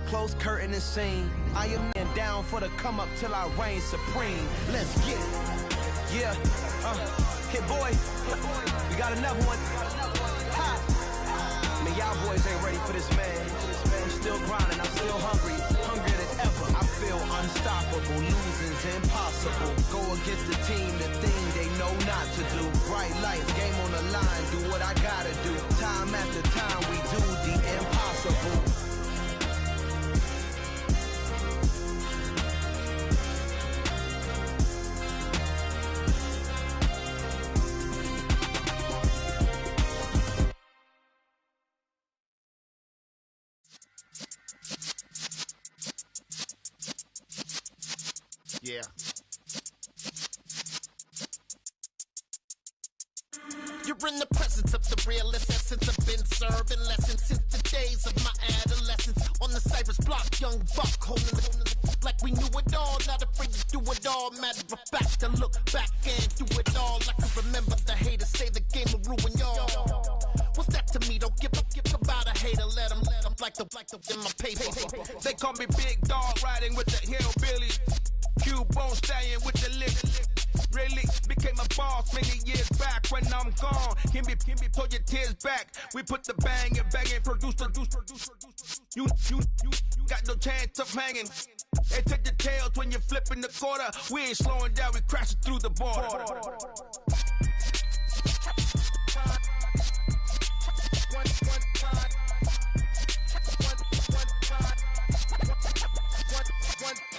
close curtain and scene. I am down for the come up till I reign supreme. Let's get it. Yeah, hit boy. We got another one. Ha. Man, y'all boys ain't ready for this, man. I'm still grinding, I'm still hungry. Hungrier than ever. I feel unstoppable. Losing's impossible. Go against the team, the thing they know not to do. Bright lights, game on the line. Do what I gotta do. Time after time, we do the impossible. Yeah. You're in the presence of the realest essence. I've been serving lessons since the days of my adolescence. On the Cypress block, young buck holding the like we knew it all. Not afraid to do it all. Matter of fact, to look back and do it all. I can remember the haters say the game will ruin y'all. What's that to me? Don't give about a hater. Let them like the in my paper. They call me Big Dog, riding with the hillbillies. Q-Bone stallion with the lick. Really became a boss many years back. When I'm gone, can be pull your tears back. We put the bang and produce. You got no chance of hanging. They take the tails when you're flipping the quarter. We ain't slowing down, we crashing through the border.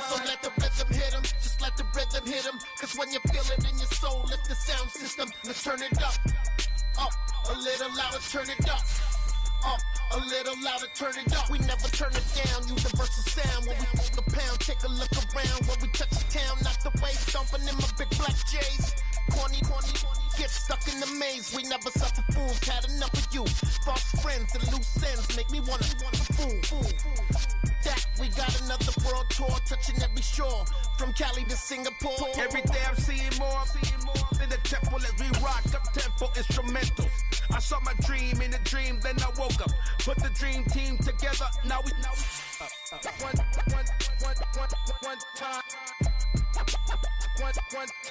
So let the rhythm hit him, just let the rhythm hit him. Cause when you feel it in your soul, lift the sound system. Let's turn it up, a little louder, turn it up. A little louder, turn it up. We never turn it down, universal sound. When we move the pound, take a look around. When we touch the town, not the way, stomping in my big black J's. Corny, get stuck in the maze. We never suffer fools, had enough of you. False friends and loose ends make me wanna fool. That we got another world tour, touching every shore, from Cali to Singapore. Every day I'm seeing more in the temple as we rock up tempo instrumentals. I saw my dream in a dream, then I woke up. Put the dream team together, now we one time.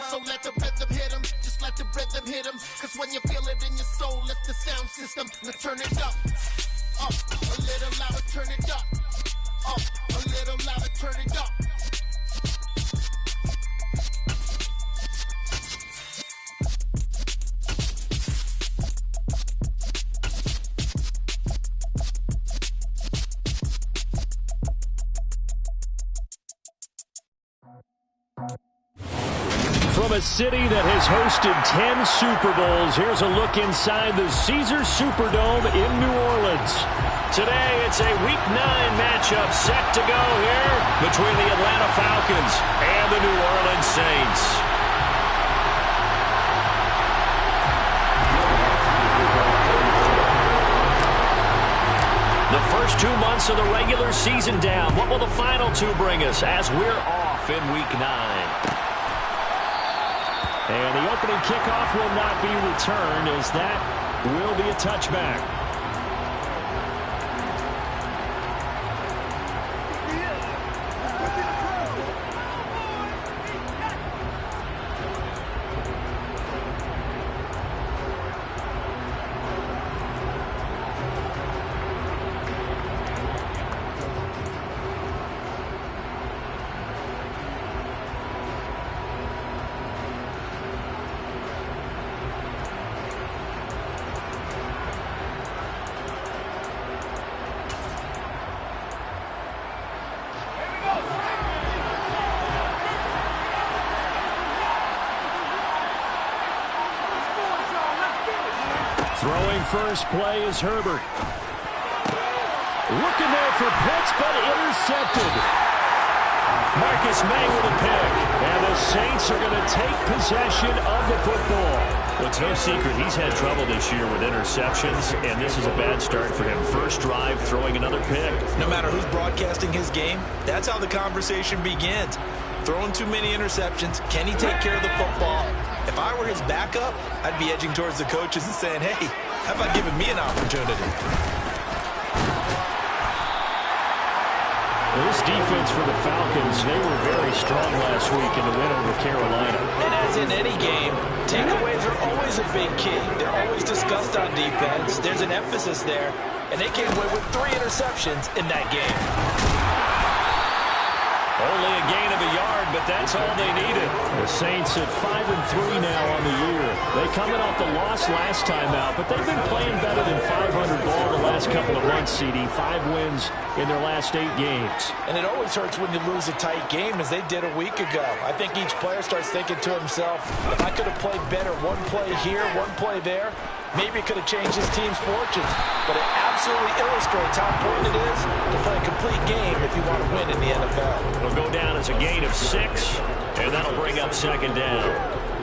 So let the rhythm hit him, just let the rhythm hit him. Cause when you feel it in your soul, lift the sound system. Let's turn it up, a little louder, turn it up. A little louder, turn it up. From a city that has hosted 10 Super Bowls, here's a look inside the Caesars Superdome in New Orleans. Today, it's a Week 9 matchup set to go here between the Atlanta Falcons and the New Orleans Saints. The first 2 months of the regular season down. What will the final 2 bring us as we're off in Week 9? And the opening kickoff will not be returned, as that will be a touchback. Throwing first play is Herbert. Looking there for Pitts, but intercepted. Marcus May with a pick. And the Saints are going to take possession of the football. Well, it's no secret he's had trouble this year with interceptions, and this is a bad start for him. First drive, throwing another pick. No matter who's broadcasting his game, that's how the conversation begins. Throwing too many interceptions. Can he take care of the football? If I were his backup, I'd be edging towards the coaches and saying, hey, how about giving me an opportunity? This defense for the Falcons, they were very strong last week in the win over Carolina. And as in any game, takeaways are always a big key. They're always discussed on defense. There's an emphasis there, and they came away with 3 interceptions in that game. Only a gain of a yard, but that's all they needed. The Saints at 5-3 now on the year. They coming off the loss last time out, but they've been playing better than 500 ball the last couple of months, CD. 5 wins in their last 8 games. And it always hurts when you lose a tight game, as they did a week ago. I think each player starts thinking to himself, if I could have played better one play here, one play there, maybe it could have changed his team's fortunes. But it absolutely illustrates how important it is to play a complete game if you want to win in the NFL. It'll go down as a gain of 6, and that'll bring up 2nd down.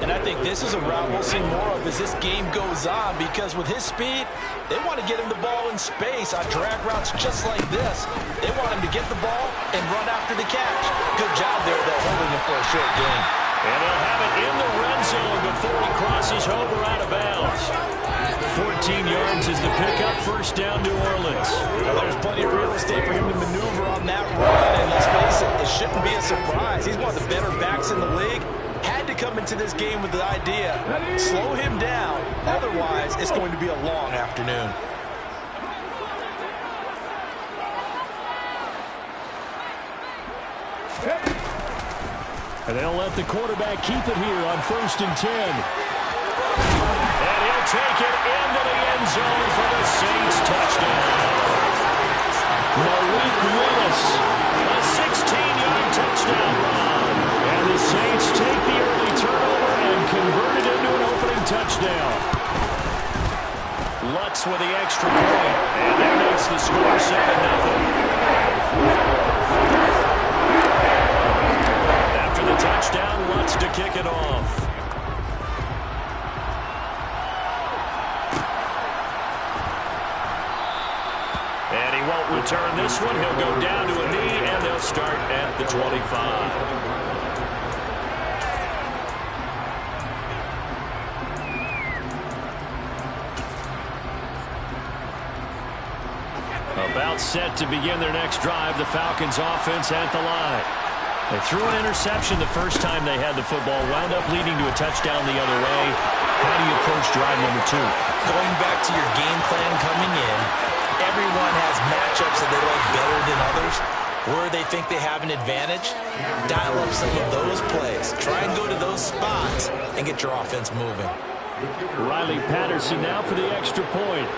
And I think this is a route we'll see more of as this game goes on, because with his speed, they want to get him the ball in space on drag routes just like this. They want him to get the ball and run after the catch. Good job there, though, holding him for a short gain. And they'll have it in the red zone before he crosses over out of bounds. 14 yards is the pickup, 1st down, New Orleans. Well, there's plenty of real estate for him to maneuver on that run, and let's face it, it shouldn't be a surprise. He's one of the better backs in the league. Had to come into this game with the idea, slow him down, otherwise it's going to be a long afternoon. And they'll let the quarterback keep it here on 1st and 10. And he'll take it into the end zone for the Saints touchdown. Malik Willis, a 16-yard touchdown run. And the Saints take the early turnover and convert it into an opening touchdown. Lutz with the extra point. And that makes the score 7-0. The touchdown, Lutz to kick it off. And he won't return this one. He'll go down to a knee, and they'll start at the 25. About set to begin their next drive, the Falcons offense at the line. They threw an interception the first time they had the football, wound up leading to a touchdown the other way. How do you approach drive number 2? Going back to your game plan coming in, everyone has matchups that they like better than others. Where they think they have an advantage, dial up some of those plays. Try and go to those spots and get your offense moving. Riley Patterson now for the extra point.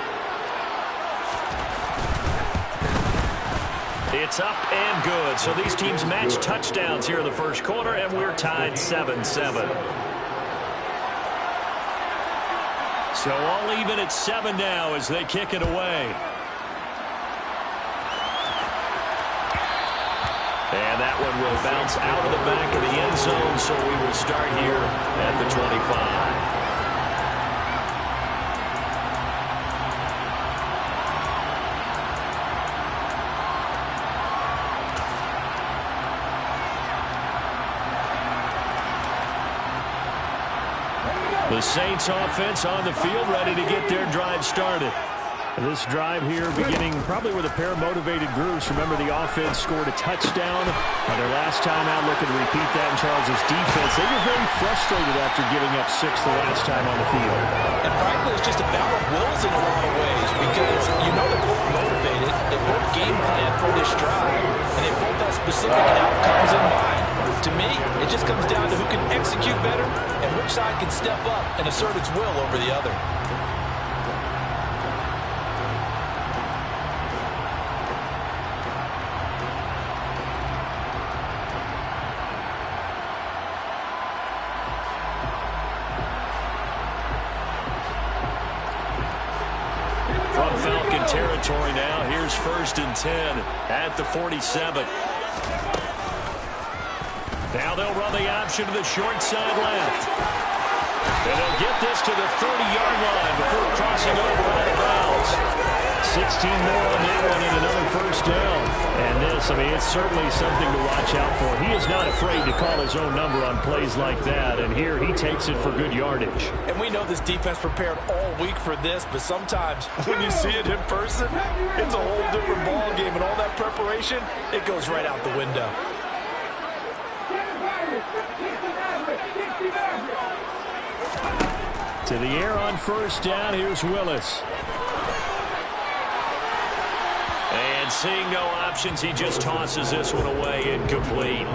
It's up and good. So these teams match touchdowns here in the first quarter, and we're tied 7-7. So all even at 7 now as they kick it away. And that one will bounce out of the back of the end zone, so we will start here at the 25. The Saints offense on the field, ready to get their drive started. This drive here beginning probably with a pair of motivated groups. Remember, the offense scored a touchdown on their last time out, looking to repeat that in Charles's defense. They were very frustrated after giving up 6 the last time on the field. And frankly, it's just a battle of wills in a lot of ways, because you know they're both motivated, they both game plan for this drive, and they both have specific outcomes in mind. To me, it just comes down to who can execute better and which side can step up and assert its will over the other. From Falcon territory now, here's 1st and 10 at the 47. Now they'll run the option to the short side left. And they'll get this to the 30-yard line before crossing over out of bounds. 16 more on that one and another first down. And this, I mean, it's certainly something to watch out for. He is not afraid to call his own number on plays like that, and here he takes it for good yardage. And we know this defense prepared all week for this, but sometimes when you see it in person, it's a whole different ball game, and all that preparation, it goes right out the window. To the air on first down, here's Willis. And seeing no options, he just tosses this one away, incomplete.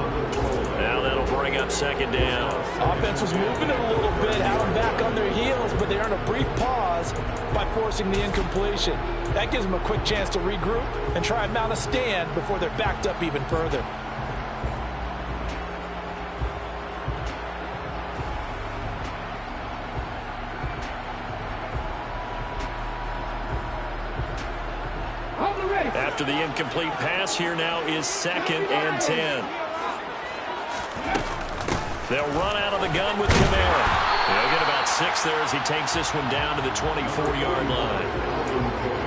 Now that'll bring up second down. Offense was moving it a little bit, had them back on their heels, but they earned a brief pause by forcing the incompletion. That gives them a quick chance to regroup and try and mount a stand before they're backed up even further. After the incomplete pass, here now is 2nd and 10. They'll run out of the gun with Kamara. They'll get about 6 there as he takes this one down to the 24-yard line.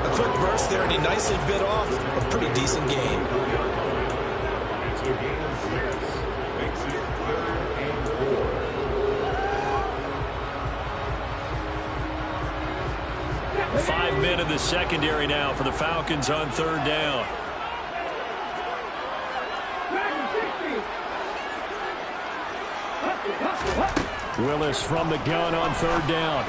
A quick burst there, and he nicely bit off a pretty decent gain. Five men in the secondary now for the Falcons on third down. Willis from the gun on third down.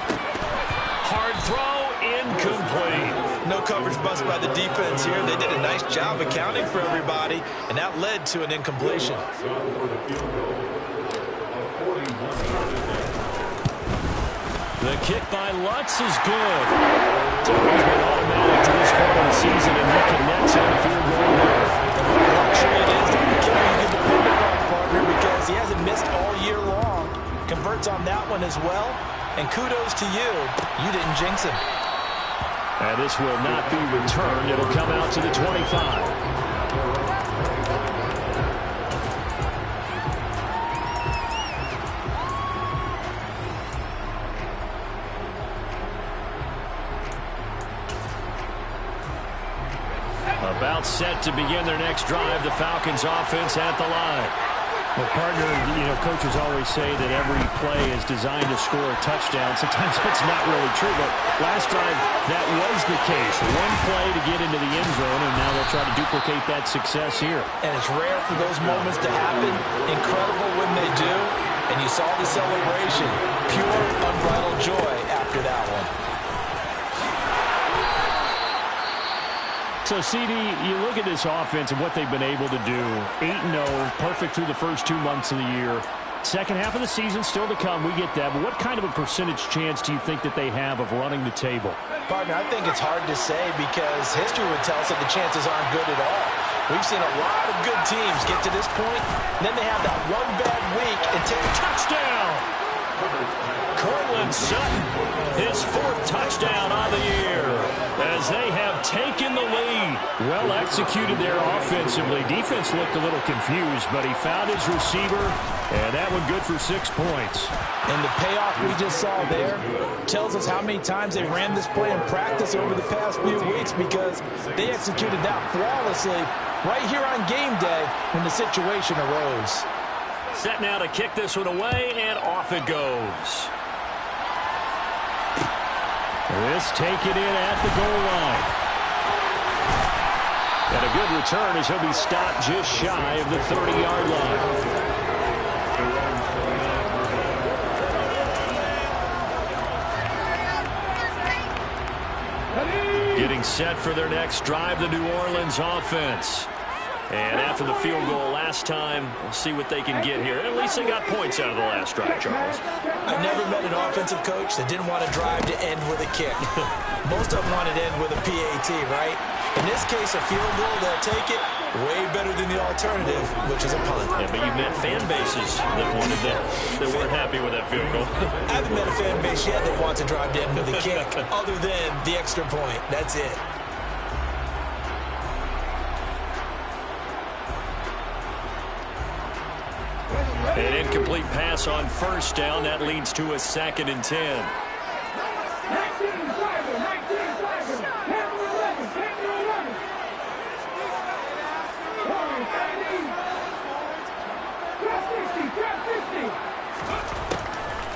Hard throw, incomplete. No coverage bust by the defense here. They did a nice job accounting for everybody, and that led to an incompletion. The kick by Lutz is good. So he's been automatic to this part of the season, and he connects on the field goal there. Luxury it is to be the kicker you can depend on, partner, because he hasn't missed all year long. Converts on that one as well, and kudos to you. You didn't jinx him. And this will not be returned. It'll come out to the 25. About set to begin their next drive. The Falcons offense at the line. Well, partner, coaches always say that every play is designed to score a touchdown. Sometimes it's not really true, but last drive that was the case. One play to get into the end zone, and now they'll try to duplicate that success here. And it's rare for those moments to happen. Incredible when they do. And you saw the celebration. Pure, unbridled joy after that one. So, CD, you look at this offense and what they've been able to do. 8-0, perfect through the first 2 months of the year. Second half of the season still to come. We get that. But what kind of a percentage chance do you think that they have of running the table? Partner, I think it's hard to say because history would tell us that the chances aren't good at all. We've seen a lot of good teams get to this point, and then they have that one bad week and take a touchdown. Cortland Sutton, his 4th touchdown of the year as they have taken the lead. Well executed there offensively. Defense looked a little confused, but he found his receiver, and that one good for 6 points. And the payoff we just saw there tells us how many times they ran this play in practice over the past few weeks because they executed that flawlessly right here on game day when the situation arose. Set now to kick this one away, and off it goes. This taken in at the goal line. And a good return as he'll be stopped just shy of the 30-yard line. Getting set for their next drive, the New Orleans offense. And after the field goal last time, we'll see what they can get here. At least they got points out of the last drive, Charles. I've never met an offensive coach that didn't want to drive to end with a kick. Most of them want to end with a PAT, right? In this case, a field goal, they'll take it way better than the alternative, which is a punt. Yeah, but you've met fan bases that wanted that, that weren't happy with that field goal. I haven't met a fan base yet that wants to drive to end with a kick other than the extra point. That's it. An incomplete pass on first down. That leads to a 2nd and 10.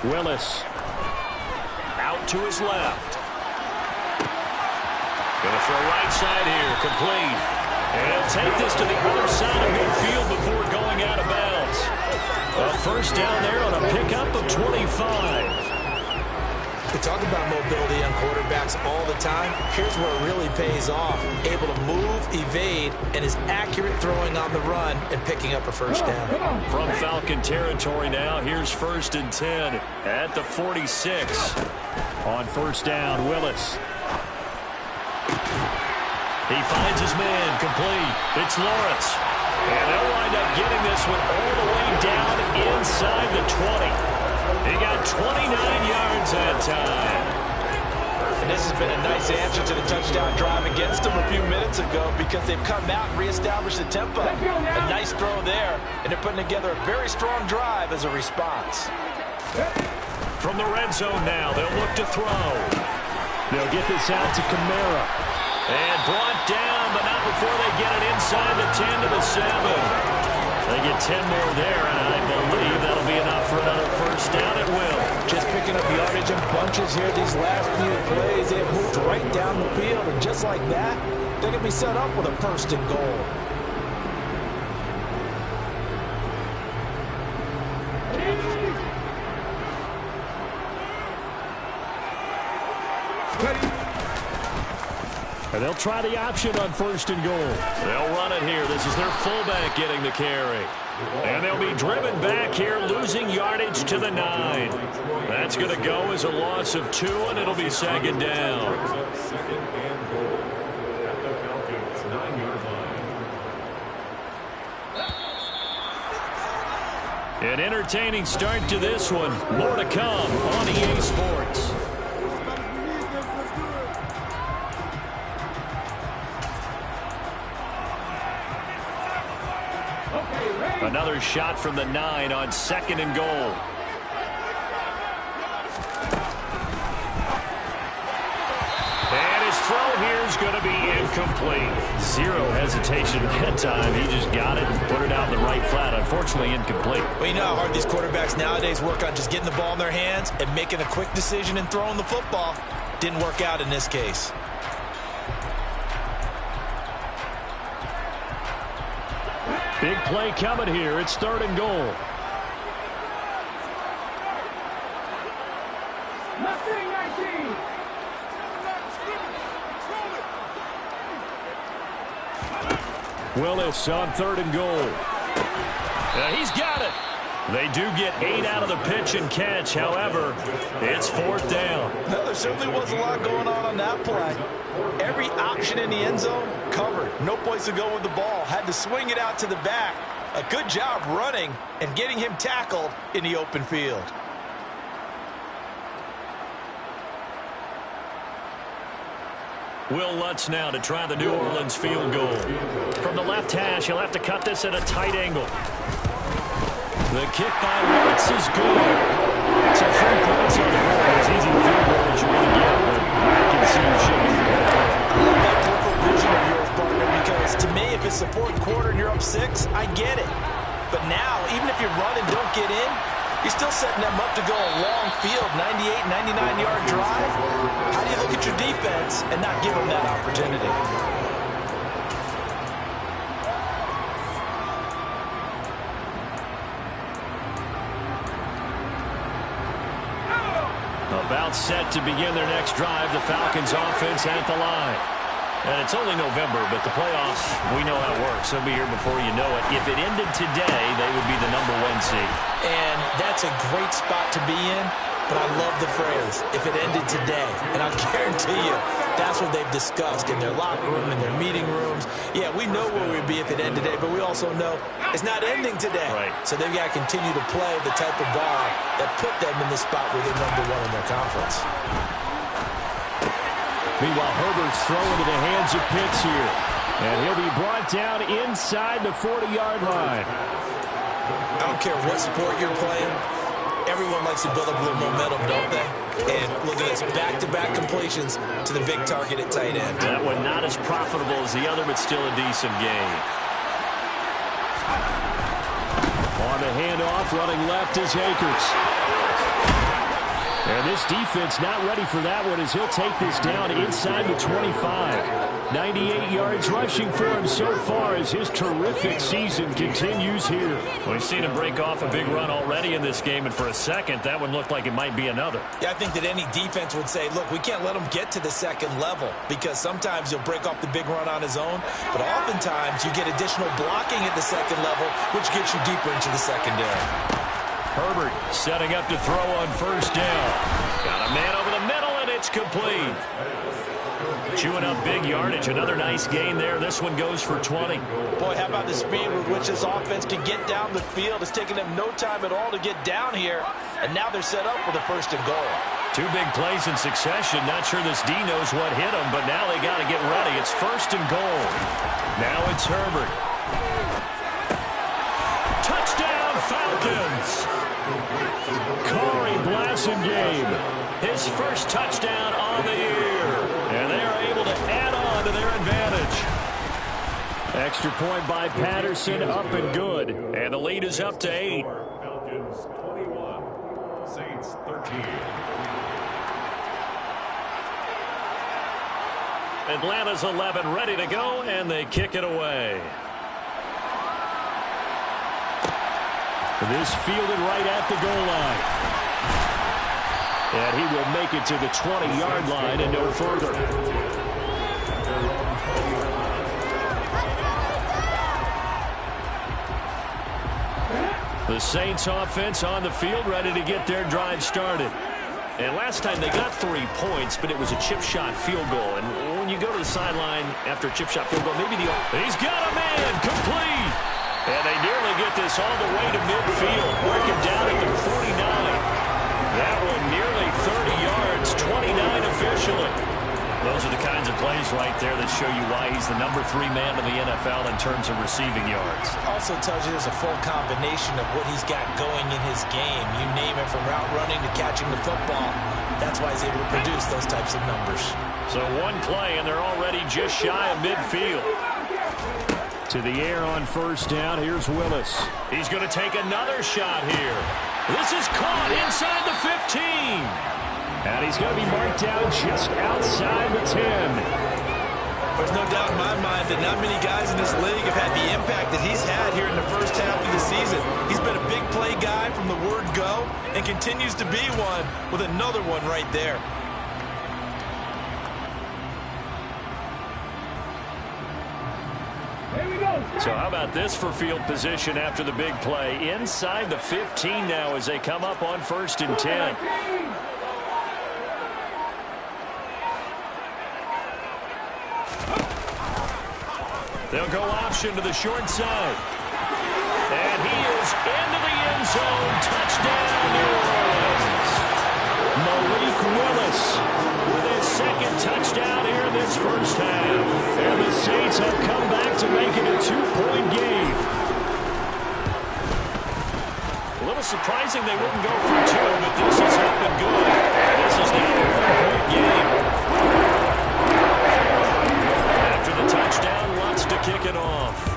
Willis. Out to his left. Going to throw right side here. Complete. And he'll take this to the other side of midfield before going out of bounds. A first down there on a pickup of 25. We talk about mobility on quarterbacks all the time. Here's where it really pays off. Able to move, evade, and is accurate throwing on the run and picking up a first down. From Falcon territory now, here's 1st and 10 at the 46. On first down, Willis. He finds his man, complete. It's Lawrence. And they'll wind up getting this one all the way down inside the 20. He got 29 yards that time. And this has been a nice answer to the touchdown drive against them a few minutes ago because they've come out and reestablished the tempo. A nice throw there, and they're putting together a very strong drive as a response. From the red zone now, they'll look to throw. They'll get this out to Kamara. And brought down, but not before they get it inside the 10 to the 7. They get 10 more there, and I believe that'll be enough for another first down. It will. Just picking up yardage in bunches here these last few plays. They have moved right down the field, and just like that, they're going to be set up with a first and goal. And they'll try the option on 1st and goal. They'll run it here. This is their fullback getting the carry. And they'll be driven back here, losing yardage to the 9. That's going to go as a loss of 2, and it'll be 2nd down. An entertaining start to this one. More to come on EA Sports. Another shot from the 9 on 2nd and goal. And his throw here is going to be incomplete. Zero hesitation that time. He just got it and put it out in the right flat. Unfortunately, incomplete. Well, you know how hard these quarterbacks nowadays work on just getting the ball in their hands and making a quick decision and throwing the football. Didn't work out in this case. Big play coming here. It's 3rd and goal. Willis on 3rd and goal. He's got it. They do get 8 out of the pitch and catch. However, it's 4th down. No, there certainly was a lot going on that play. Every option in the end zone covered. No place to go with the ball. Had to swing it out to the back. A good job running and getting him tackled in the open field. Will Lutz now to try the New Orleans field goal. From the left hash, he'll have to cut this at a tight angle. The kick by Lutz is good. So 3 points on the board. As easy a field goal as you're going to get, but I can see you shaking your head. I love that peripheral vision of yours, partner, because to me, if it's the 4th quarter and you're up 6, I get it. But now, even if you run and don't get in, you're still setting them up to go a long field, 98, 99-yard drive. How do you look at your defense and not give them that opportunity? About set to begin their next drive, the Falcons offense at the line. And it's only November, but the playoffs, we know how it works. They'll be here before you know it. If it ended today, they would be the #1 seed. And that's a great spot to be in, but I love the phrase, if it ended today. And I'll guarantee you, that's what they've discussed in their locker room, in their meeting rooms. Yeah, we know where we'd be if it ended today, but we also know it's not ending today. Right. So they've got to continue to play the type of ball that put them in the spot where they're #1 in their conference. Meanwhile, Herbert's thrown into the hands of Pitts here. And he'll be brought down inside the 40-yard line. I don't care what sport you're playing. Everyone likes to build up a little momentum, don't they? And look at this, back-to-back completions to the big target at tight end. That one not as profitable as the other, but still a decent game. On the handoff, running left is Akers. And this defense not ready for that one as he'll take this down inside the 25. 98 yards rushing for him so far as his terrific season continues here. Well, we've seen him break off a big run already in this game, and for a second, that one looked like it might be another. Yeah, I think that any defense would say, look, we can't let him get to the second level because sometimes he'll break off the big run on his own, but oftentimes you get additional blocking at the second level, which gets you deeper into the secondary. Herbert setting up to throw on first down. Got a man over the middle, and it's complete. Chewing up big yardage. Another nice gain there. This one goes for 20. Boy, how about the speed with which this offense can get down the field? It's taken them no time at all to get down here, and now they're set up for the first and goal. Two big plays in succession. Not sure this D knows what hit him, but now they got to get ready. It's first and goal. Now it's Herbert. Touchdown, Falcons! Corey Blasingame, his first touchdown on the year. And they are able to add on to their advantage. Extra point by Patterson, up and good. And the lead is up to 8. Falcons 21, Saints 13. Atlanta's 11 ready to go, and they kick it away. This fielded right at the goal line. And he will make it to the 20-yard line and no further. The Saints offense on the field ready to get their drive started. And last time they got 3 points, but it was a chip shot field goal. And when you go to the sideline after a chip shot field goal, maybe he's got a man complete. And they nearly get this all the way to midfield, working down at the 49. That one nearly 30 yards, 29 officially. Those are the kinds of plays right there that show you why he's the number 3 man in the NFL in terms of receiving yards. Also tells you there's a full combination of what he's got going in his game. You name it, from route running to catching the football. That's why he's able to produce those types of numbers. So one play, and they're already just shy of midfield. To the air on first down. Here's Willis. He's going to take another shot here. This is caught inside the 15. And he's going to be marked down just outside the 10. There's no doubt in my mind that not many guys in this league have had the impact that he's had here in the first half of the season. He's been a big play guy from the word go and continues to be one with another one right there. So how about this for field position after the big play? Inside the 15 now as they come up on first and 10. They'll go option to the short side. And he is into the end zone. Touchdown, New Orleans. Malik Willis with his second touchdown here in this first half. And the Saints have come back to make it a 2-point game. A little surprising they wouldn't go for 2, but this has happened good. This is now a 1-point game. After the touchdown, wants to kick it off.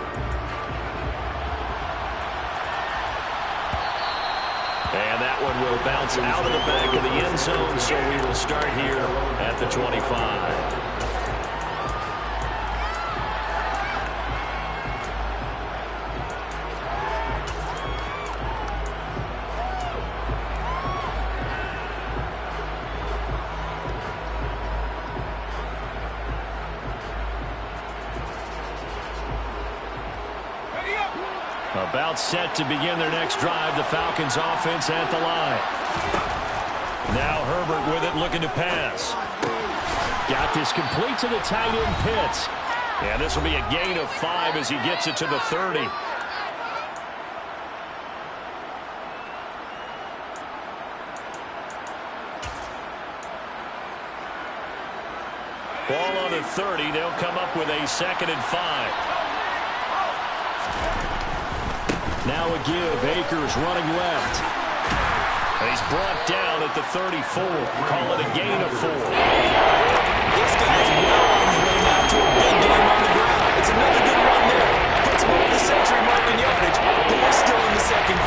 And that one will bounce out of the back of the end zone, so we will start here at the 25. About set to begin their next drive. The Falcons offense at the line. Now Herbert with it, looking to pass. Got this complete to the tight end Pitts. Yeah, this will be a gain of 5 as he gets it to the 30. Ball on the 30. They'll come up with a 2nd and 5. Now a give. Akers running left. And he's brought down at the 34. Call it a gain of 4. This guy's well on his way now to a big game on the ground. It's another good run there. Puts him over the century mark in yardage, but we're still in the second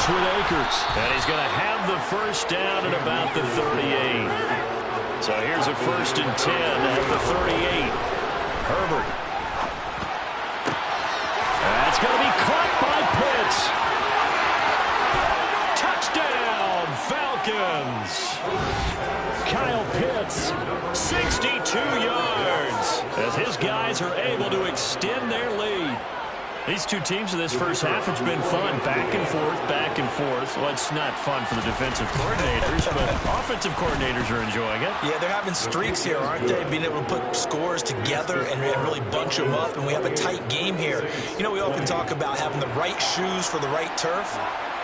Lutz with Akers. And he's going to have the first down at about the 38. So here's a 1st and 10 at the 38. Herbert. That's going to be caught by Pitts. Touchdown, Falcons. Kyle Pitts, 62 yards, as his guys are able to extend their lead. These two teams in this first half, it's been fun. Back and forth, back and forth. Well, it's not fun for the defensive coordinators, but offensive coordinators are enjoying it. Yeah, they're having streaks here, aren't they? Being able to put scores together and really bunch them up, and we have a tight game here. You know, we often talk about having the right shoes for the right turf.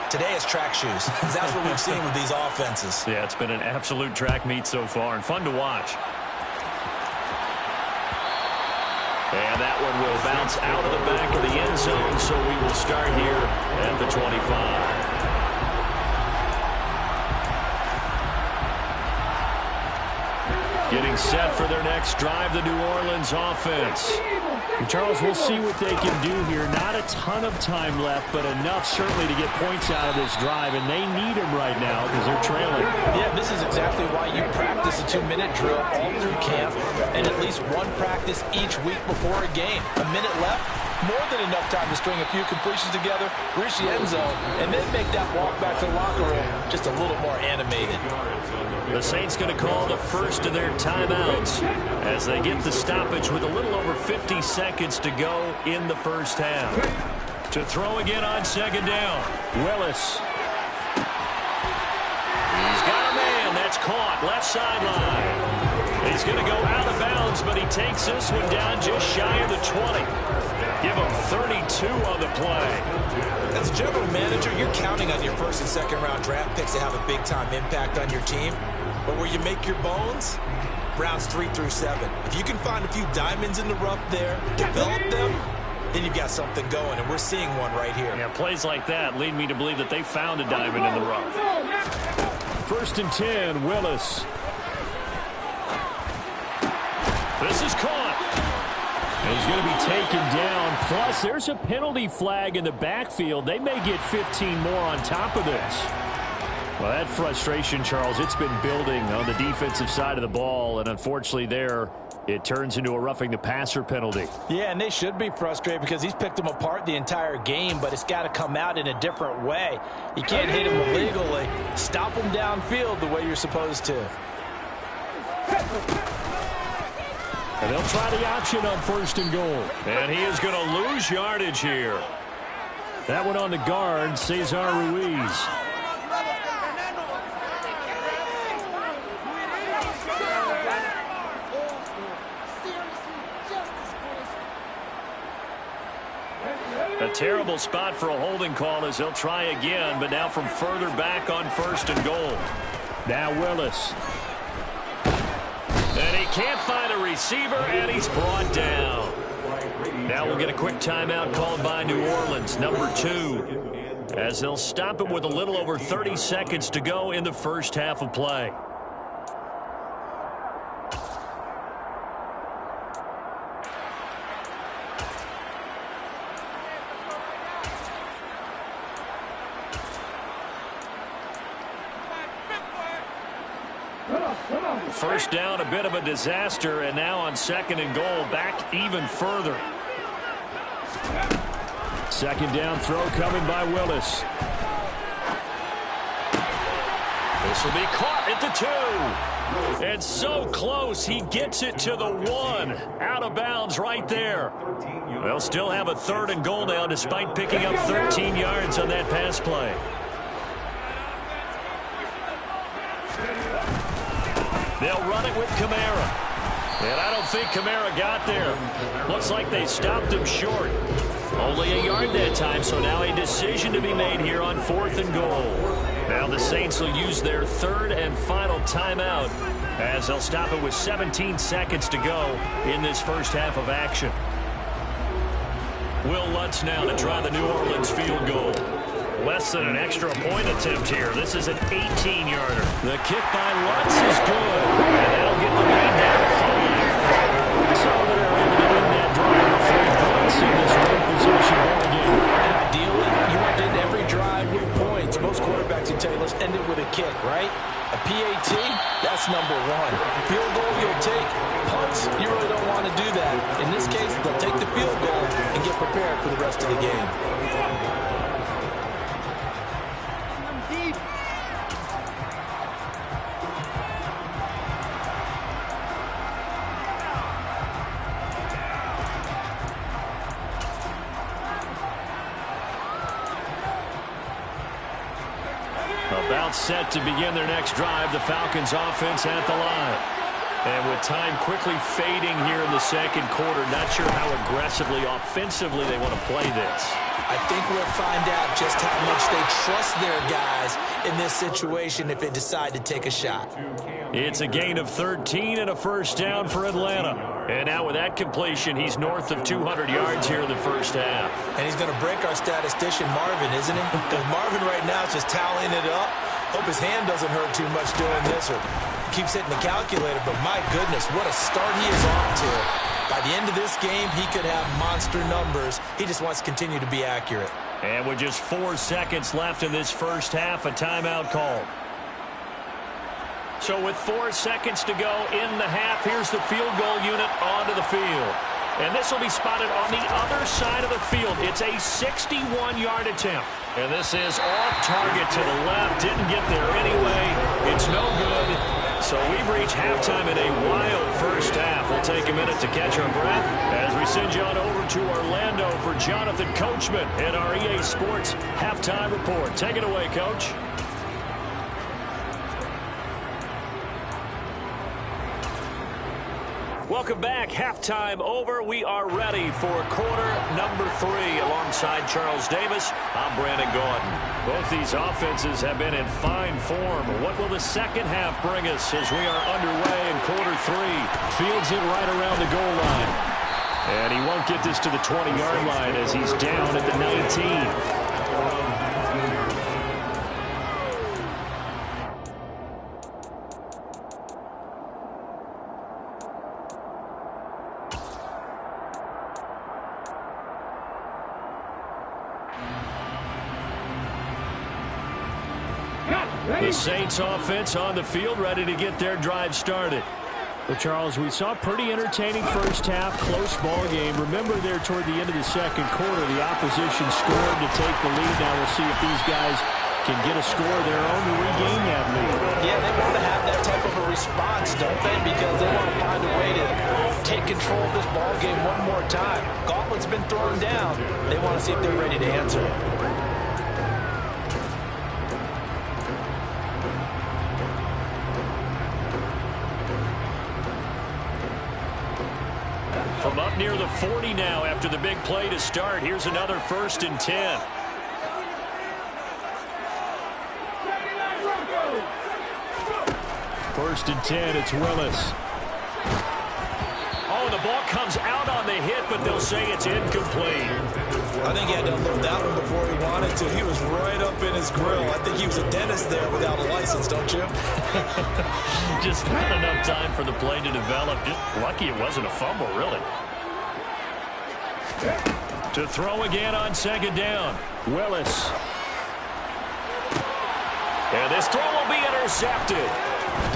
Today is track shoes. That's what we've seen with these offenses. Yeah, it's been an absolute track meet so far and fun to watch. And that one will bounce out of the back of the end zone, so we will start here at the 25. Getting set for their next drive, the New Orleans offense. And Charles, we'll see what they can do here. Not a ton of time left, but enough certainly to get points out of this drive, and they need them right now because they're trailing. Yeah, this is exactly why you practice a 2-minute drill all through camp and at least one practice each week before a game. A minute left, more than enough time to string a few completions together, reach the end zone, and then make that walk back to the locker room just a little more animated. The Saints going to call the first of their timeouts as they get the stoppage with a little over 50 seconds to go in the first half. To throw again on 2nd down, Willis. He's got a man. That's caught. Left sideline. He's going to go out of bounds, but he takes this one down just shy of the 20. Give him 32 on the play. As a general manager, you're counting on your 1st and 2nd round draft picks to have a big-time impact on your team. But where you make your bones, rounds 3 through 7. If you can find a few diamonds in the rough there, develop them, then you've got something going, and we're seeing one right here. Yeah, plays like that lead me to believe that they found a diamond in the rough. 1st and 10, Willis. This is caught. He's going to be taken down. Plus, there's a penalty flag in the backfield. They may get 15 more on top of this. Well, that frustration, Charles, it's been building on the defensive side of the ball, and unfortunately there, it turns into a roughing the passer penalty. Yeah, and they should be frustrated because he's picked them apart the entire game, but it's got to come out in a different way. You can't hit him illegally. Stop him downfield the way you're supposed to. And they'll try the option on 1st and goal. And he is going to lose yardage here. That one on the guard, Cesar Ruiz. A terrible spot for a holding call as they'll try again, but now from further back on 1st and goal. Now Willis. And he can't find a receiver, and he's brought down. Now we'll get a quick timeout called by New Orleans, number 2, as they'll stop him with a little over 30 seconds to go in the first half of play. First down, a bit of a disaster, and now on 2nd and goal, back even further. 2nd down throw coming by Willis. This will be caught at the 2. And so close, he gets it to the 1. Out of bounds right there. They'll still have a 3rd and goal now despite picking up 13 yards on that pass play. They'll run it with Kamara. And I don't think Kamara got there. Looks like they stopped him short. Only a yard that time, so now a decision to be made here on 4th and goal. Now the Saints will use their 3rd and final timeout as they'll stop it with 17 seconds to go in this first half of action. Will Lutz now to try the New Orleans field goal. Less than an extra point attempt here. This is an 18-yarder. The kick by Lutz is good. And that'll get the lead down to 5. So they're able to win that drive with 3 points in this one possession ball game. And ideally, you want to end every drive with points. right? A PAT, that's number one. Field goal, you'll take. Punts, you really don't want to do that. In this case, they'll take the field goal and get prepared for the rest of the game. About set to begin their next drive, the Falcons offense at the line. And with time quickly fading here in the second quarter, not sure how aggressively, offensively they want to play this. I think we'll find out just how much they trust their guys in this situation if they decide to take a shot. It's a gain of 13 and a first down for Atlanta. And now with that completion, he's north of 200 yards here in the first half. And he's going to break our statistician Marvin, isn't he? Because Marvin right now is just tallying it up. Hope his hand doesn't hurt too much doing this or keeps hitting the calculator. But my goodness, what a start he is off to. By the end of this game, he could have monster numbers. He just wants to continue to be accurate. And with just 4 seconds left in this first half, a timeout called. So with 4 seconds to go in the half, here's the field goal unit onto the field. And this will be spotted on the other side of the field. It's a 61-yard attempt. And this is off target to the left. Didn't get there anyway. It's no good. So we've reached halftime in a wild first half. We'll take a minute to catch our breath as we send you on over to Orlando for Jonathan Coachman in our EA Sports Halftime Report. Take it away, Coach. Welcome back. Halftime over. We are ready for quarter number 3 alongside Charles Davis. I'm Brandon Gordon. Both these offenses have been in fine form. What will the second half bring us as we are underway in quarter 3? Fields it right around the goal line. And he won't get this to the 20-yard line as he's down at the 19. The Saints offense on the field, ready to get their drive started. Well, Charles, we saw a pretty entertaining first half, close ball game. Remember there toward the end of the second quarter, the opposition scored to take the lead. Now we'll see if these guys can get a score of their own to regain that lead. Yeah, they want to have that type of a response, don't they? Because they want to find a way to take control of this ball game one more time. Gauntlet's been thrown down. They want to see if they're ready to answer it. From up near the 40 now after the big play to start. Here's another 1st and 10. First and 10, it's Willis. Oh, the ball comes out on the hit, but they'll say it's incomplete. I think he had to unload that one before he wanted to. He was right up in his grill. I think he was a dentist there without a license, don't you? Just not enough time for the play to develop. Just lucky it wasn't a fumble, really. To throw again on second down. Willis. And this throw will be intercepted.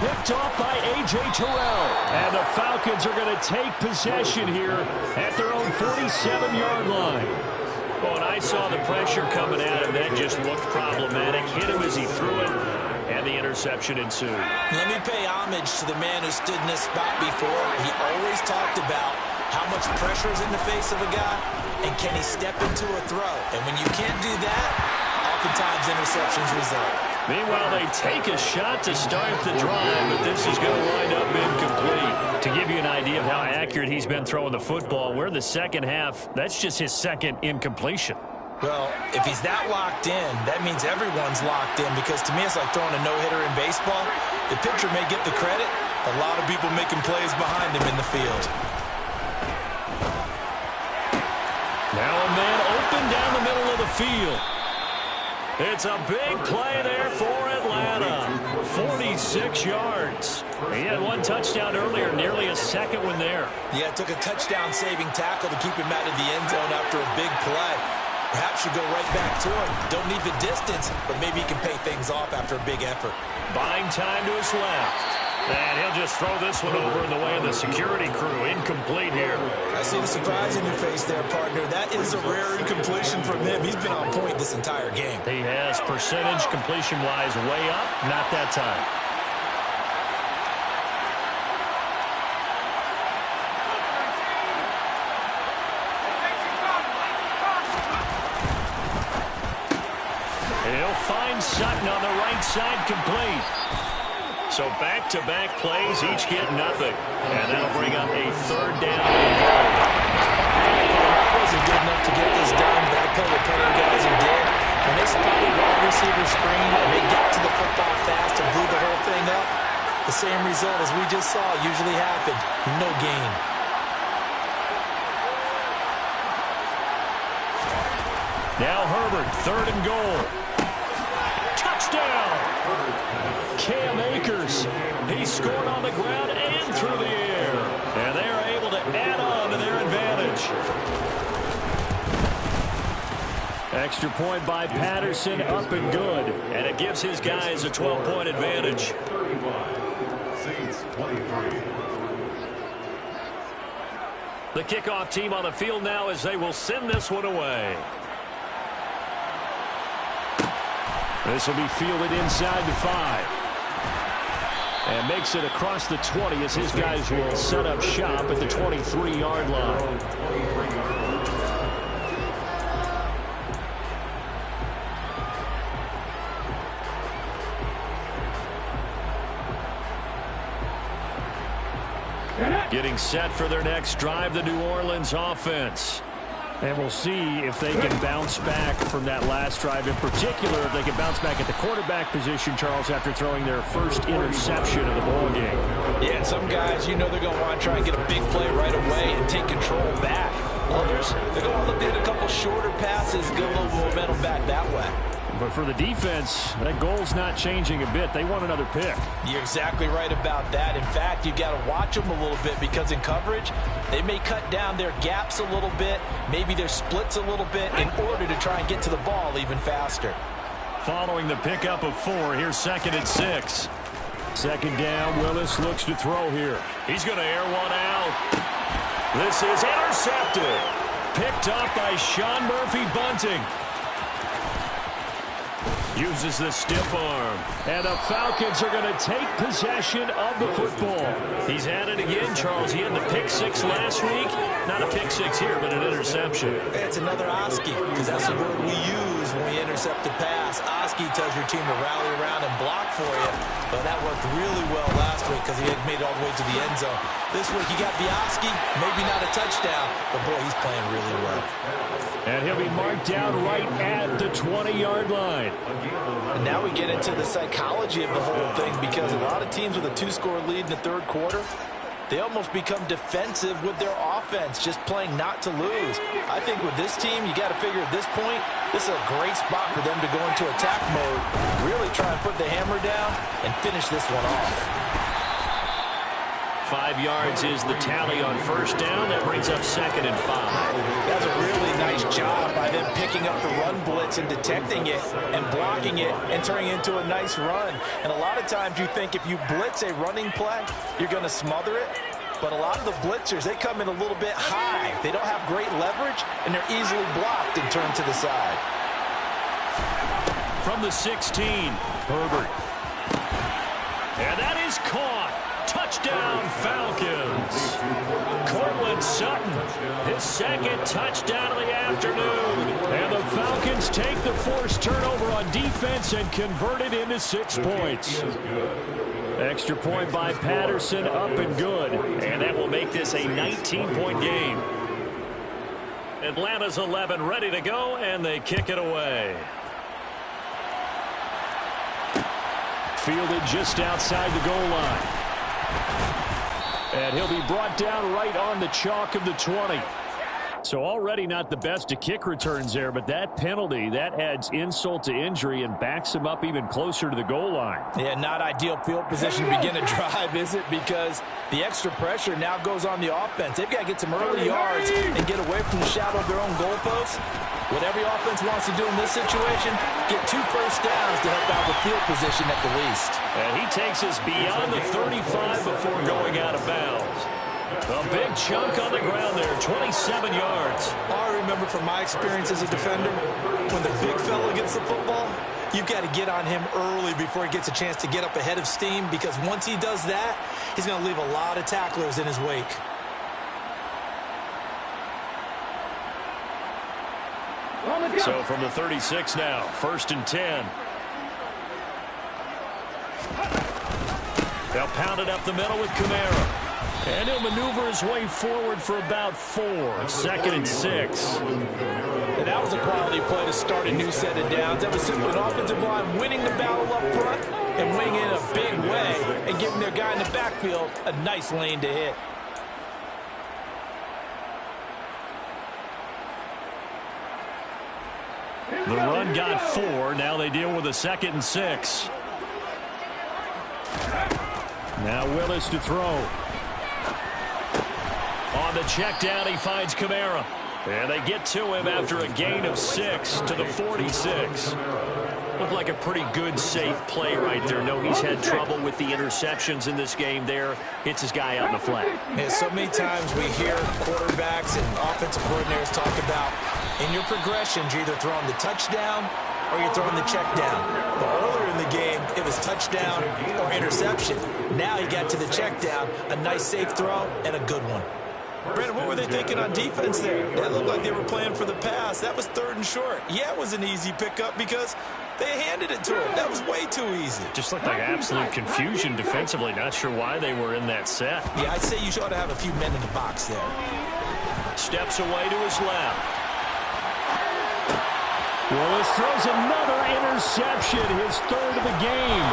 Picked off by A.J. Terrell. And the Falcons are going to take possession here at their own 47-yard line. Well, when I saw the pressure coming at him, that just looked problematic. Hit him as he threw it, and the interception ensued. Let me pay homage to the man who stood in this spot before. He always talked about how much pressure is in the face of a guy, and can he step into a throw. And when you can't do that, oftentimes interceptions result. Meanwhile, they take a shot to start the drive, but this is going to wind up incomplete. To give you an idea of how accurate he's been throwing the football, we're in the second half. That's just his second incompletion. Well, if he's that locked in, that means everyone's locked in, because to me it's like throwing a no-hitter in baseball. The pitcher may get the credit. A lot of people making plays behind him in the field. Now a man open down the middle of the field. It's a big play there for Atlanta. 46 yards. He had one touchdown earlier, nearly a second one there. Yeah, it took a touchdown-saving tackle to keep him out of the end zone after a big play. Perhaps you go right back to him. Don't need the distance, but maybe he can pay things off after a big effort. Buying time to his left. And he'll just throw this one over in the way of the security crew. Incomplete here. I see the surprise in your face there, partner. That is a rare incompletion from him. He's been on point this entire game. He has percentage completion-wise way up. Not that time. He'll find Sutton on the right side, complete. So back-to-back plays, each get nothing. And that'll bring up a third down. That wasn't good enough to get this done, but I played with plenty of guys who did. When they spotted wide receiver screen and they got to the football fast and blew the whole thing up, the same result as we just saw usually happened. No gain. Now Herbert, 3rd and goal. Touchdown! Cam Akers, he scored on the ground and through the air. And they are able to add on to their advantage. Extra point by Patterson, up and good. And it gives his guys a 12-point advantage. 35, Saints 23. The kickoff team on the field now as they will send this one away. This will be fielded inside the 5. And makes it across the 20 as his guys will set up shop at the 23-yard line. Getting set for their next drive, the New Orleans offense. And we'll see if they can bounce back from that last drive. In particular, if they can bounce back at the quarterback position, Charles, after throwing their first interception of the ball game. Yeah, and some guys, you know they're going to want to try and get a big play right away and take control back. Others, they're going to look at a couple shorter passes, get a little momentum back that way. But for the defense, that goal's not changing a bit. They want another pick. You're exactly right about that. In fact, you've got to watch them a little bit because in coverage, they may cut down their gaps a little bit, maybe their splits a little bit in order to try and get to the ball even faster. Following the pickup of 4, here's 2nd and 6. 2nd down, Willis looks to throw here. He's going to air one out. This is intercepted. Picked up by Sean Murphy-Bunting. Uses the stiff arm. And the Falcons are going to take possession of the football. He's at it again, Charles. He had the pick 6 last week. Not a pick 6 here, but an interception. It's another Oski, because that's the word we use when we intercept the pass. Oski tells your team to rally around and block for you. But that worked really well last week because he had made it all the way to the end zone. This week he got the Oski, maybe not a touchdown, but boy, he's playing really well. And he'll be marked down right at the 20-yard line. And now we get into the psychology of the whole thing because a lot of teams with a 2-score lead in the 3rd quarter, they almost become defensive with their offense, just playing not to lose. I think with this team, you got to figure at this point, this is a great spot for them to go into attack mode, really try and put the hammer down and finish this one off. 5 yards is the tally on 1st down. That brings up 2nd and 5. That's a really nice job by them picking up the run blitz and detecting it and blocking it and turning it into a nice run. And a lot of times you think if you blitz a running play, you're going to smother it. But a lot of the blitzers, they come in a little bit high. They don't have great leverage, and they're easily blocked and turned to the side. From the 16, Herbert. And that is caught. Touchdown, Falcons. Cortland Sutton, his 2nd touchdown of the afternoon. And the Falcons take the forced turnover on defense and convert it into 6 points. Extra point by Patterson, up and good. And that will make this a 19-point game. Atlanta's 11 ready to go, and they kick it away. Fielded just outside the goal line. And he'll be brought down right on the chalk of the 20. So already not the best of kick returns there, but that penalty, that adds insult to injury and backs him up even closer to the goal line. Yeah, not ideal field position to begin a drive, is it? Because the extra pressure now goes on the offense. They've got to get some early yards and get away from the shadow of their own goalposts. What every offense wants to do in this situation, get 2 first downs to help out with field position at the least. And he takes us beyond the 35 before going out of bounds. A big chunk on the ground there, 27 yards. All I remember from my experience as a defender, when the big fella gets the football, you've got to get on him early before he gets a chance to get up ahead of steam, because once he does that, he's going to leave a lot of tacklers in his wake. So from the 36 now, 1st and 10. They'll pound it up the middle with Kamara. And he'll maneuver his way forward for about 4. 2nd and 6. And that was a quality play to start a new set of downs. That was simply an offensive line winning the battle up front and winning in a big way and giving their guy in the backfield a nice lane to hit. The run got 4. Now they deal with a 2nd and 6. Now Willis to throw. On the check down, he finds Kamara. And they get to him after a gain of 6 to the 46. Looked like a pretty good, safe play right there. No, he's had trouble with the interceptions in this game there. Hits his guy out in the flat. Yeah, so many times we hear quarterbacks and offensive coordinators talk about in your progressions, you're either throwing the touchdown or you're throwing the check down. But earlier in the game, it was touchdown or interception. Now he got to the check down, a nice safe throw, and a good one. Brandon, what were they thinking on defense there? That looked like they were playing for the pass. That was 3rd and short. Yeah, it was an easy pickup because they handed it to him. That was way too easy. Just looked like absolute confusion defensively. Not sure why they were in that set. Yeah, I'd say you ought to have a few men in the box there. Steps away to his left. Willis throws another interception, his 3rd of the game.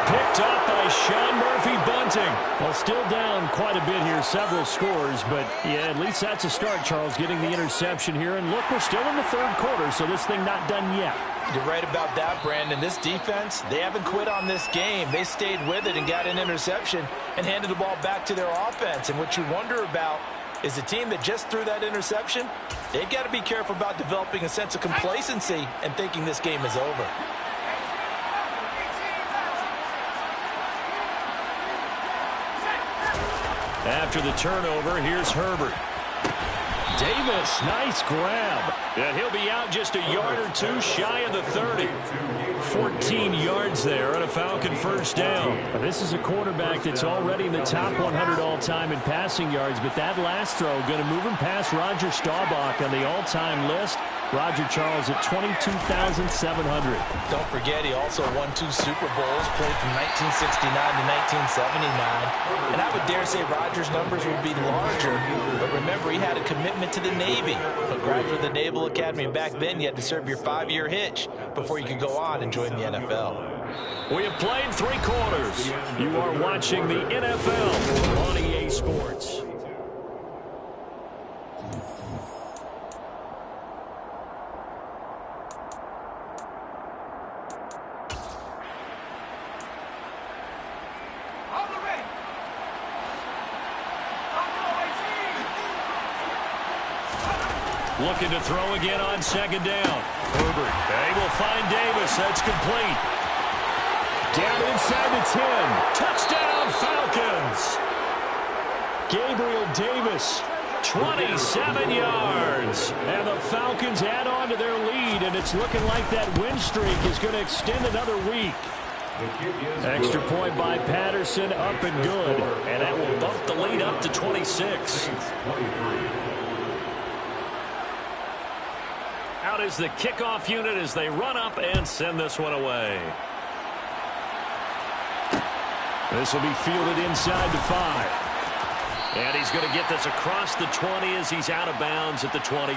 Picked up by Sean Murphy-Bunting. Well, still down quite a bit here, several scores, but yeah, at least that's a start, Charles, getting the interception here. And look, we're still in the 3rd quarter, so this thing not done yet. You're right about that, Brandon. This defense, they haven't quit on this game. They stayed with it and got an interception and handed the ball back to their offense. And what you wonder about is the team that just threw that interception, they've got to be careful about developing a sense of complacency and thinking this game is over. After the turnover, here's Herbert. Davis, nice grab. And he'll be out just a yard or 2 shy of the 30. 14 yards there on a Falcon first down. This is a quarterback that's already in the top 100 all-time in passing yards, but that last throw going to move him past Roger Staubach on the all-time list. Roger Charles at 22,700. Don't forget, he also won 2 Super Bowls, played from 1969 to 1979. And I would dare say Roger's numbers would be larger. But remember, he had a commitment to the Navy. A graduate of the Naval Academy. Back then, you had to serve your 5-year hitch before you could go on and join the NFL. We have played 3 quarters. You are watching the NFL on EA Sports. Looking to throw again on 2nd down. Herbert, they will find Davis. That's complete. Down inside the 10. Touchdown, Falcons. Gabriel Davis, 27 yards. And the Falcons add on to their lead, and it's looking like that win streak is going to extend another week. Extra point by Patterson, up and good. And that will bump the lead up to 26. Out is the kickoff unit as they run up and send this one away. This will be fielded inside the 5. And he's going to get this across the 20 as he's out of bounds at the 23.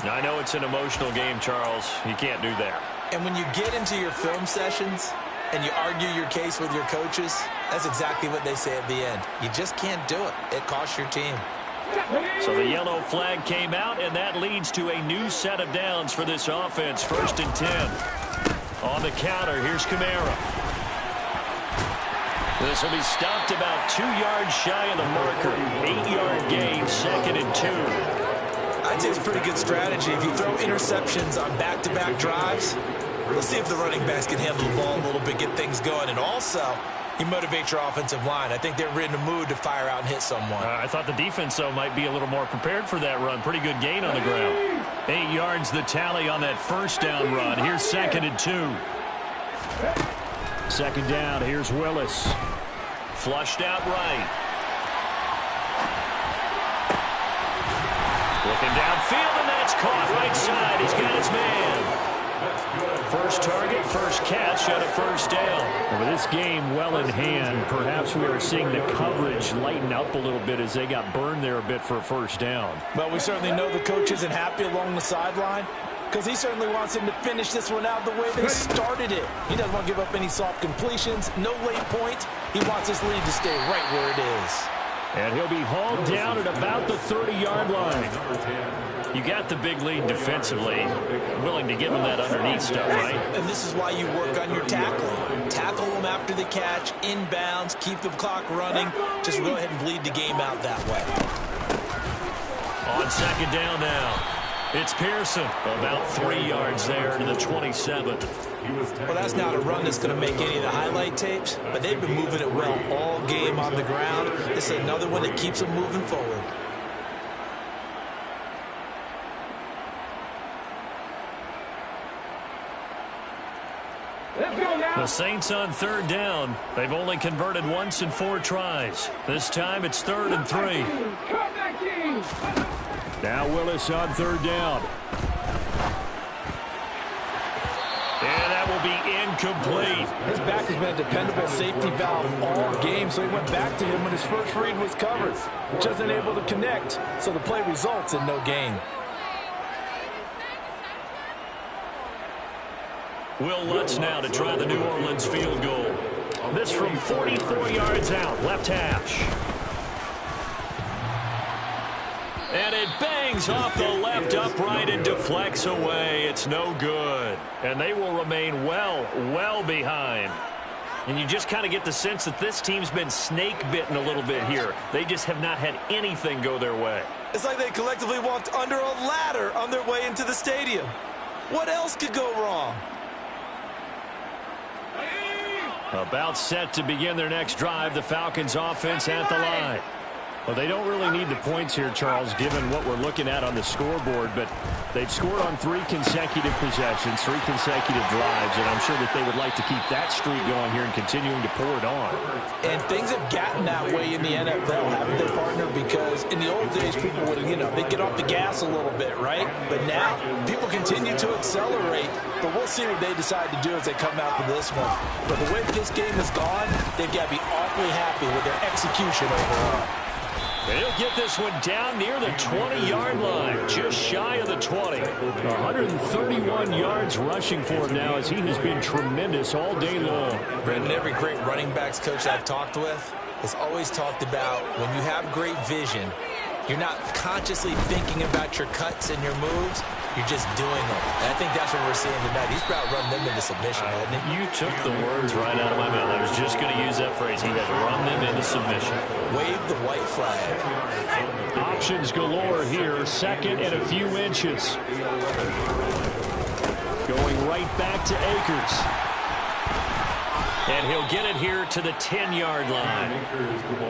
Now, I know it's an emotional game, Charles. You can't do that. And when you get into your film sessions and you argue your case with your coaches, that's exactly what they say at the end. You just can't do it. It costs your team. So the yellow flag came out, and that leads to a new set of downs for this offense. 1st and 10. On the counter, here's Kamara. This will be stopped about 2 yards shy of the marker. 8-yard gain, 2nd and 2. I'd say it's a pretty good strategy. If you throw interceptions on back-to-back drives, we'll see if the running backs can handle the ball a little bit, get things going. And also, you motivate your offensive line. I think they're in the mood to fire out and hit someone. I thought the defense, though, might be a little more prepared for that run. Pretty good gain on the ground. 8 yards the tally on that 1st down run. Here's 2nd and 2. 2nd down, here's Willis. Flushed out right. Looking downfield, and that's caught right side. He's got his man. First target, first catch, and a 1st down. With this game well in hand, perhaps we are seeing the coverage lighten up a little bit as they got burned there a bit for a 1st down. Well, we certainly know the coach isn't happy along the sideline because he certainly wants him to finish this one out the way they started it. He doesn't want to give up any soft completions, no late points. He wants his lead to stay right where it is. And he'll be hauled down at about the 30-yard line. You got the big lead defensively. Willing to give him that underneath stuff, right? And this is why you work on your tackling. Tackle them after the catch, inbounds, keep the clock running. Just go ahead and bleed the game out that way. On 2nd down now, it's Pearson. About 3 yards there to the 27. Well, that's not a run that's going to make any of the highlight tapes, but they've been moving it well all game on the ground. This is another one that keeps them moving forward. The Saints on 3rd down. They've only converted once in 4 tries. This time it's 3rd and 3. Now Willis on 3rd down. And that will be incomplete. His back has been a dependable safety valve all game, so he went back to him when his first read was covered. Just unable to connect, so the play results in no gain. Will Lutz now to try the New Orleans field goal. This from 44 yards out, left hash. And it bangs off the left upright and deflects away. It's no good. And they will remain well behind. And you just kind of get the sense that this team's been snake-bitten a little bit here. They just have not had anything go their way. It's like they collectively walked under a ladder on their way into the stadium. What else could go wrong? About set to begin their next drive, the Falcons offense at the line. Well, they don't really need the points here, Charles, given what we're looking at on the scoreboard, but they've scored on 3 consecutive possessions, 3 consecutive drives, and I'm sure that they would like to keep that streak going here and continuing to pour it on. And things have gotten that way in the NFL, haven't they, partner? Because in the old days, people would, they'd get off the gas a little bit, right? But now, people continue to accelerate, but we'll see what they decide to do as they come out for this one. But the way this game has gone, they've got to be awfully happy with their execution overall. They'll get this one down near the 20-yard line, just shy of the 20. 131 yards rushing for him now as he has been tremendous all day long. Brendan, every great running backs coach I've talked with has always talked about when you have great vision, you're not consciously thinking about your cuts and your moves. You're just doing them. And I think that's what we're seeing tonight. He's about running them into submission, hasn't he? You took the words right out of my mouth. I was just going to use that phrase. He has run them into submission. Wave the white flag. Options galore here. 2nd and a few inches. Going right back to Akers. And he'll get it here to the 10-yard line.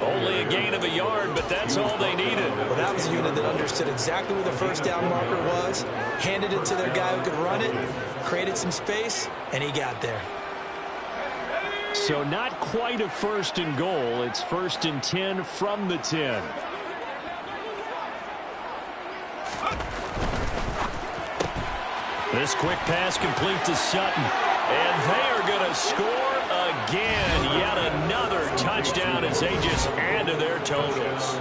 Only a gain of a yard, but that's all they needed. Well, that was a unit that understood exactly where the first down marker was, handed it to their guy who could run it, created some space, and he got there. So not quite a 1st and goal. It's 1st and 10 from the 10. This quick pass complete to Sutton. And they are going to score again. Yet another touchdown as they just add to their totals.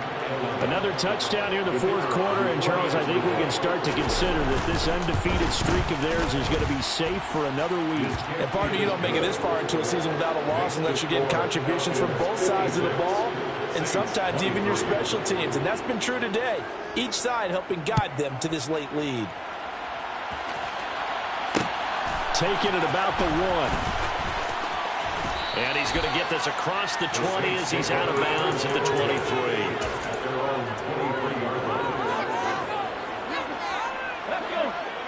Another touchdown here in the 4th quarter. And, Charles, I think we can start to consider that this undefeated streak of theirs is going to be safe for another week. And, partner, you don't make it this far into a season without a loss unless you're getting contributions from both sides of the ball. and sometimes even your special teams. And that's been true today. Each side helping guide them to this late lead. Taking it about the 1. And he's going to get this across the 20 as he's out of bounds at the 23.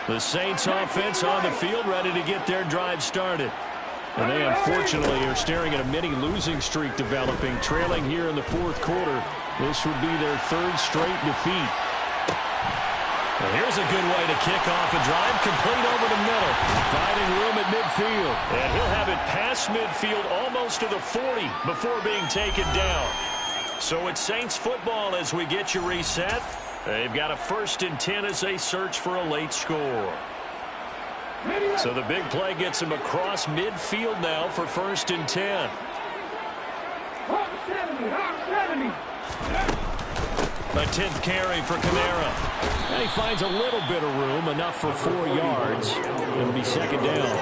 The Saints offense on the field, ready to get their drive started. And they unfortunately are staring at a mini losing streak developing, trailing here in the fourth quarter. This would be their third straight defeat. Well, here's a good way to kick off a drive, complete over the middle, finding room at midfield. And he'll have it past midfield almost to the 40 before being taken down. So it's Saints football as we get you reset. They've got a 1st and 10 as they search for a late score. So the big play gets him across midfield now for 1st and 10. A 10th carry for Kamara. And he finds a little bit of room, enough for 4 yards. It'll be 2nd down.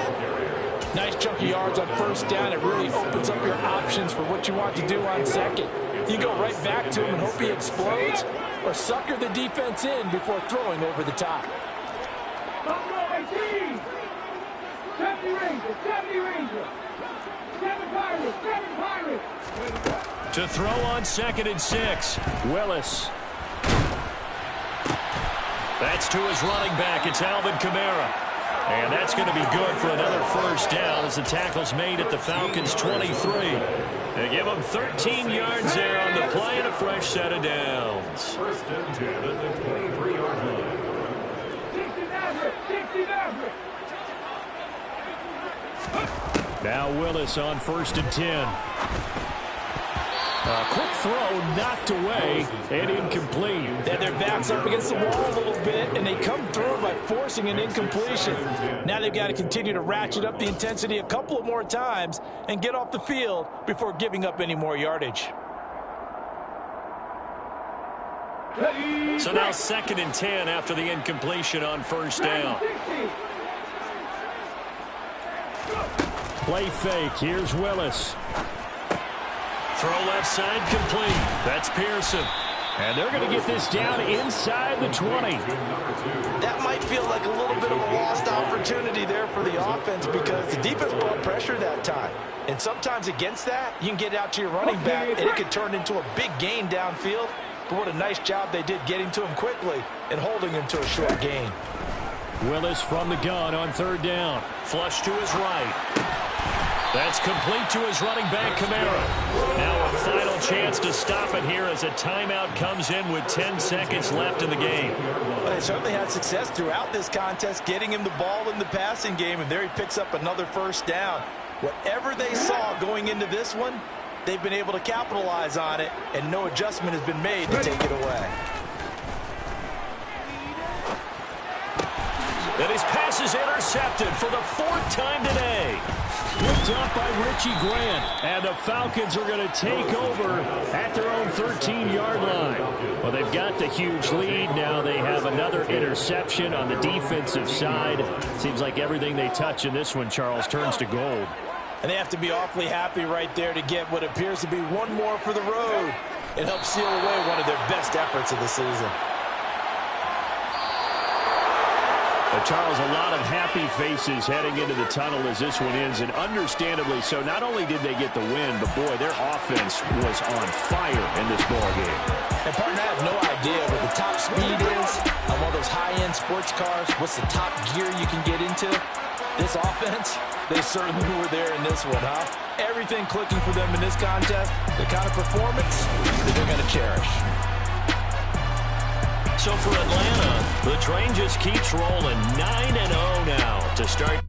Nice chunky yards on 1st down. It really opens up your options for what you want to do on 2nd. You go right back to him and hope he explodes, or sucker the defense in before throwing over the top. To throw on 2nd and 6, Willis. That's to his running back. It's Alvin Kamara. And that's going to be good for another 1st down as the tackle's made at the Falcons' 23. They give them 13 yards there on the play and a fresh set of downs. 1st and 10 at the 23-yard line. Now Willis on 1st and 10. A quick throw knocked away and incomplete. Then their backs up against the wall a little bit, and they come through by forcing an incompletion. Now they've got to continue to ratchet up the intensity a couple of more times and get off the field before giving up any more yardage. So now 2nd and 10 after the incompletion on 1st down. Play fake. Here's Willis. Throw left side complete. That's Pearson. And they're going to get this down inside the 20. That might feel like a little bit of a lost opportunity there for the offense because the defense brought pressure that time. And sometimes against that, you can get out to your running back, and it could turn into a big gain downfield. But what a nice job they did getting to him quickly and holding him to a short gain. Willis from the gun on 3rd down. Flush to his right. That's complete to his running back, Kamara. Now a final chance to stop it here as a timeout comes in with 10 seconds left in the game. Well, they certainly had success throughout this contest, getting him the ball in the passing game, and there he picks up another 1st down. Whatever they saw going into this one, they've been able to capitalize on it, and no adjustment has been made to take it away. And his pass is intercepted for the 4th time today. Picked up by Richie Grant. And the Falcons are going to take over at their own 13-yard line. Well, they've got the huge lead. Now they have another interception on the defensive side. Seems like everything they touch in this one, Charles, turns to gold. And they have to be awfully happy right there to get what appears to be one more for the road. It helps seal away one of their best efforts of the season. Charles, a lot of happy faces heading into the tunnel as this one ends, and understandably so. Not only did they get the win, but boy, their offense was on fire in this ballgame. And partner, I have no idea what the top speed is on one of those high-end sports cars. What's the top gear you can get into? This offense, they certainly were there in this one, huh? Everything clicking for them in this contest, the kind of performance that they're going to cherish. So for Atlanta, the train just keeps rolling 9-0 now to start